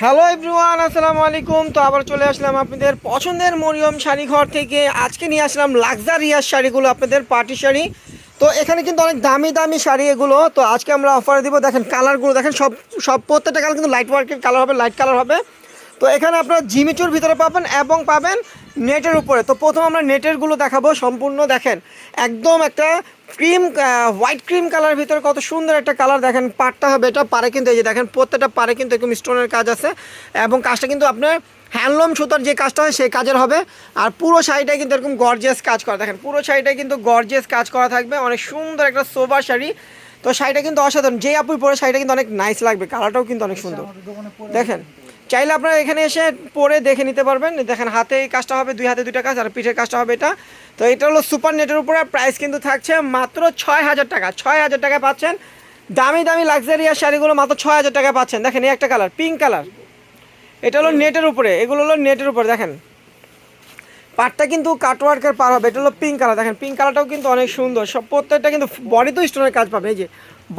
Hello everyone, আসসালামু আলাইকুম। তো আবার চলে আসলাম আপনাদের পছন্দের মরিয়ম শাড়ি ঘর থেকে। আজকে নিয়ে আসলাম লাক্সারিয়াস শাড়িগুলো, আপনাদের পার্টি শাড়ি। তো এখানে কিন্তু অনেক দামি দামি শাড়ি এগুলো। তো আজকে আমরা অফারে দিব। দেখেন কালারগুলো দেখেন, সব সব প্রত্যেকটা কালার কিন্তু লাইট ওয়ার্কের কালার হবে, লাইট কালার হবে। তো এখানে আপনারা জিমিচুর ভিতরে পাবেন এবং পাবেন নেটের উপরে। তো প্রথম আমরা নেটেরগুলো দেখাবো সম্পূর্ণ। দেখেন একদম একটা ক্রিম, হোয়াইট ক্রিম কালার ভিতরে কত সুন্দর একটা কালার। দেখেন পাড়টা হবে, এটা পারে কিন্তু এই যে দেখেন প্রত্যেকটা পারে কিন্তু একদম স্টোনের কাজ আছে এবং কাজটা কিন্তু আপনার হ্যান্ডলুম সুতার যে কাজটা হয় সেই কাজের হবে। আর পুরো শাড়িটাই কিন্তু এরকম গর্জিয়াস কাজ করা। দেখেন পুরো শাড়িটাই কিন্তু গর্জিয়াস কাজ করা থাকবে, অনেক সুন্দর একটা সোবার শাড়ি। তো শাড়িটা কিন্তু অসাধারণ, যেই আপুই পরে শাড়িটা কিন্তু অনেক নাইস লাগবে, কালারটাও কিন্তু অনেক সুন্দর। দেখেন চাইলে আপনারা এখানে এসে পরে দেখে নিতে পারবেন। দেখেন হাতে এই কাজটা হবে, দুই হাতে দুইটা কাজ, আর পিঠের কাজটা হবে এটা। তো এটা হলো সুপার নেটের উপরে। প্রাইস কিন্তু থাকছে মাত্র 6,000 টাকা। 6,000 টাকায় পাচ্ছেন দামি দামি লাক্সারিয়াস শাড়িগুলো, মাত্র 6,000 টাকায় পাচ্ছেন। দেখেন এই একটা কালার পিঙ্ক কালার, এটা হলো নেটের উপরে, এগুলো হলো নেটের উপরে। দেখেন পাটটা কিন্তু কাটওয়ার্কের পার হবে, এটা হলো পিঙ্ক কালার। দেখেন পিঙ্ক কালারটাও কিন্তু অনেক সুন্দর। সব প্রত্যেকটা কিন্তু বডিতেও স্টোনের কাজ পাবে, এই যে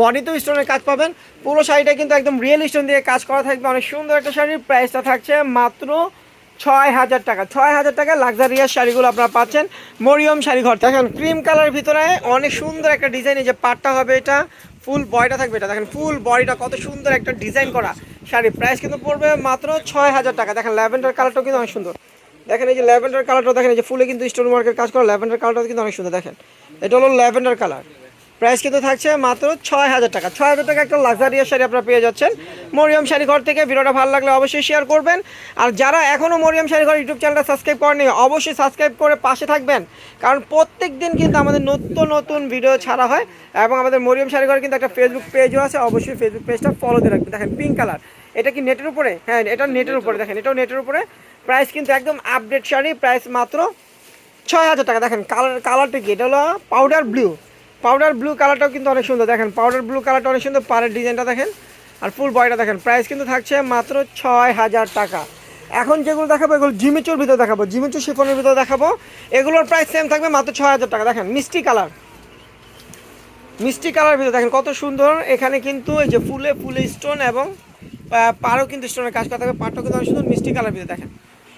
বডিতেও স্টোনের কাজ পাবেন। পুরো শাড়িটা কিন্তু একদম রিয়েল স্টোন দিয়ে কাজ করা থাকবে, অনেক সুন্দর একটা শাড়ির। প্রাইসটা থাকছে মাত্র 6,000 টাকা। 6,000 টাকায় লাক্সারিয়াস শাড়িগুলো আপনারা পাচ্ছেন মরিয়ম শাড়ি ঘর। দেখেন ক্রিম কালার ভিতরে অনেক সুন্দর একটা ডিজাইন, এই যে পাটটা হবে, এটা ফুল বডিটা থাকবে। এটা দেখেন ফুল বডিটা কত সুন্দর একটা ডিজাইন করা শাড়ি। প্রাইস কিন্তু পড়বে মাত্র 6,000 টাকা। দেখেন ল্যাভেন্ডার কালারটাও কিন্তু অনেক সুন্দর। দেখেন এই যে ল্যাভেন্ডার কালারটা, দেখেন এই যে ফুলে কিন্তু স্টোন ওয়ার্কের কাজ করা ল্যাভেন্ডার কালারটা কিন্তু অনেক সুন্দর। দেখেন এটা হলো ল্যাভেন্ডার কালার। প্রাইস কিন্তু থাকছে মাত্র 6,000 টাকা। 6,000 টাকা একটা লাক্সারিয়াস শাড়ি আপনারা পেয়ে যাচ্ছেন মরিয়ম শাড়ি ঘর থেকে। ভিডিওটা ভালো লাগলে অবশ্যই শেয়ার করবেন। আর যারা এখনও মরিয়ম শাড়ি ঘর ইউটিউব চ্যানেলটা সাবস্ক্রাইব করেনি, অবশ্যই সাবস্ক্রাইব করে পাশে থাকবেন, কারণ প্রত্যেক দিন কিন্তু আমাদের নতুন নতুন ভিডিও ছাড়া হয়। এবং আমাদের মরিয়ম শাড়ি ঘর কিন্তু একটা ফেসবুক পেজও আছে, অবশ্যই ফেসবুক পেজটা ফলো দিয়ে রাখবেন। দেখেন পিঙ্ক কালার, এটা কি নেটের উপরে? হ্যাঁ এটা নেটের উপরে। দেখেন এটাও নেটের উপরে। প্রাইস কিন্তু একদম আপডেট শাড়ি, প্রাইস মাত্র 6,000 টাকা। দেখেন কালারটা কি, এটা হলো পাউডার ব্লু। পাউডার ব্লু কালারটাও কিন্তু অনেক সুন্দর। দেখেন পাউডার ব্লু কালারটা অনেক সুন্দর, পাড়ের ডিজাইনটা দেখেন আর ফুল বডিটা দেখেন। প্রাইস কিন্তু থাকছে মাত্র 6,000 টাকা। এখন যেগুলো দেখাবো এগুলো জিমিচুর ভিতরে দেখাবো, জিমিচু শিফনের ভিতরে দেখাবো। এগুলোর প্রাইস সেম থাকবে মাত্র 6,000 টাকা। দেখেন মিষ্টি কালার, মিষ্টি কালার ভিতরে দেখেন কত সুন্দর। এখানে কিন্তু এই যে ফুলে ফুলে স্টোন এবং পাড়ও কিন্তু স্টোনের কাজ করা থাকবে। পাড়টাও কিন্তু অনেক সুন্দর মিষ্টি কালার ভিতরে। দেখেন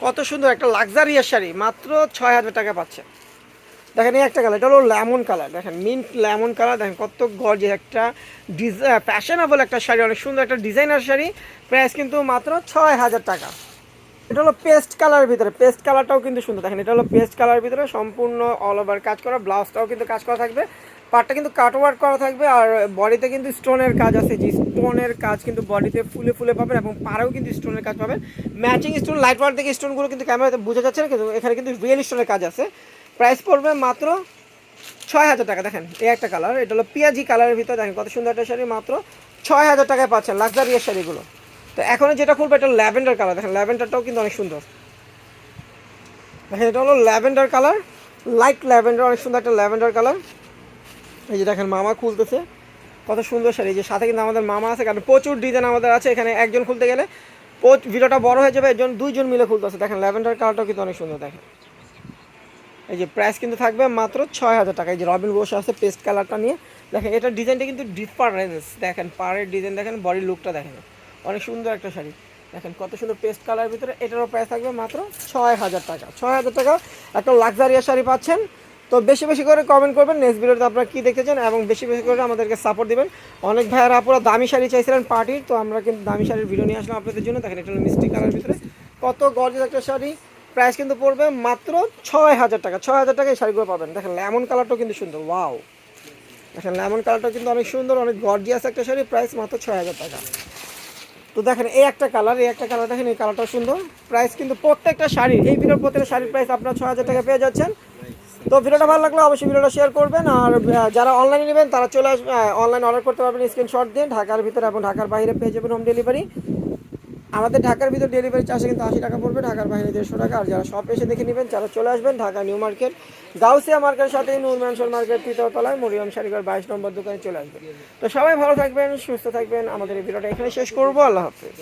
কত সুন্দর একটা লাক্সারিয়াস শাড়ি, মাত্র 6,000 টাকা পাচ্ছে। দেখেন এই একটা কালার, এটা হলো লেমন কালার। দেখেন মিন্ট লেমন কালার। দেখেন কত গর্জিয়াস একটা ফ্যাশনেবল একটা শাড়ি, অনেক সুন্দর একটা ডিজাইনার শাড়ি। প্রাইস কিন্তু মাত্র 6,000 টাকা। এটা হলো পেস্ট কালারের ভিতরে, পেস্ট কালারটাও কিন্তু সুন্দর। দেখেন এটা হলো পেস্ট কালারের ভিতরে, সম্পূর্ণ অল ওভার কাজ করা। ব্লাউজটাও কিন্তু কাজ করা থাকবে, পাটটা কিন্তু কাটওয়ার্ক করা থাকবে। আর বডিতে কিন্তু স্টোনের কাজ আছে, যে স্টোনের কাজ কিন্তু বডিতে ফুলে ফুলে পাবেন এবং পাড়েও কিন্তু স্টোনের কাজ পাবেন। ম্যাচিং স্টোন, লাইট ওয়ার্ক থেকে স্টোনগুলো কিন্তু ক্যামেরাতে বোঝা যাচ্ছে না, কিন্তু এখানে কিন্তু রিয়েল স্টোনের কাজ আছে। প্রাইস পড়বে মাত্র 6,000 টাকা। দেখেন এই একটা কালার, এটা হলো পেঁয়াজি কালারের ভিতরে। দেখেন কত সুন্দর একটা শাড়ি, মাত্র 6,000 টাকায় পাচ্ছেন লাক্সারিয়াস শাড়িগুলো। তো এখন যেটা খুলবে এটা ল্যাভেন্ডার কালার। দেখেন ল্যাভেন্ডারটাও কিন্তু অনেক সুন্দর। দেখেন এটা হলো ল্যাভেন্ডার কালার, লাইট ল্যাভেন্ডার, অনেক সুন্দর একটা ল্যাভেন্ডার কালার। এই যে দেখেন মামা খুলতেছে, কত সুন্দর শাড়ি। যে সাথে কিন্তু আমাদের মামা আছে, কারণ প্রচুর ডিজাইন আমাদের আছে এখানে। একজন খুলতে গেলে ভিডিওটা বড় হয়ে যাবে, একজন দুইজন মিলে খুলতেছে। দেখেন ল্যাভেন্ডার কালারটাও কিন্তু অনেক সুন্দর। দেখেন এই যে প্রাইস কিন্তু থাকবে মাত্র 6,000 টাকা। এই যে রবিন বসে আছে পেস্ট কালারটা নিয়ে। দেখেন এটার ডিজাইনটা কিন্তু ডিফারেন্স। দেখেন পাড়ের ডিজাইন দেখেন, বডির লুকটা দেখেন, অনেক সুন্দর একটা শাড়ি। দেখেন কত সুন্দর পেস্ট কালারের ভিতরে। এটারও প্রাইস থাকবে মাত্র 6,000 টাকা। 6,000 টাকা একটা লাক্সারিয়াস শাড়ি পাচ্ছেন। তো বেশি বেশি করে কমেন্ট করবেন নেক্সট ভিডিওতে আপনারা কী দেখতে চান, এবং বেশি বেশি করে আমাদেরকে সাপোর্ট দিবেন। অনেক ভাইয়ারা আপুরা দামি শাড়ি চাইছিলেন পার্টির, তো আমরা কিন্তু দামি শাড়ির ভিডিও নিয়ে আসলাম আপনাদের জন্য। দেখেন এটা হলো মিষ্টি কালারের ভিতরে, কত গর্জিয়াস একটা শাড়ি। প্রাইস কিন্তু পড়বে মাত্র 6,000 টাকা। 6,000 টাকা এই শাড়িগুলো পাবেন। দেখেন লেমন কালারটাও কিন্তু সুন্দর, ওয়াও। দেখেন লেমন কালারটাও কিন্তু অনেক সুন্দর, অনেক গর্জিয়াস একটা শাড়ি। প্রাইস মাত্র 6,000 টাকা। তো দেখেন এই একটা কালার, এই একটা কালার দেখেন, এই কালারটাও সুন্দর। প্রাইস কিন্তু প্রত্যেকটা শাড়ি, এই ভিডিওর প্রত্যেকটা শাড়ির প্রাইস আপনার 6,000 টাকা পেয়ে যাচ্ছেন। তো ভিডিওটা ভালো লাগলে অবশ্যই ভিডিওটা শেয়ার করবেন। আর যারা অনলাইনে নেবেন তারা চলে আসবে, অনলাইন অর্ডার করতে পারবেন স্ক্রিনশট দিয়ে। ঢাকার ভিতরে এবং ঢাকার বাইরে পেয়ে যাবেন হোম ডেলিভারি। আমাদের ঢাকার ভিতর ডেলিভারি চার্জে কিন্তু 80 টাকা পড়বে, ঢাকার বাইরে 150 টাকা। আর যারা শপ এসে দেখে নেবেন, যারা চলে আসবেন ঢাকা নিউ মার্কেট গাউসিয়া মার্কেটের সাথে নূর ম্যানশন মার্কেট তৃতীয়তলায় মরিয়ম শাড়িঘর 22 নম্বর দোকানে চলে আসবেন। তো সবাই ভালো থাকবেন, সুস্থ থাকবেন। আমাদের এই ভিডিওটা এখানে শেষ করবো। আল্লাহ হাফেজ।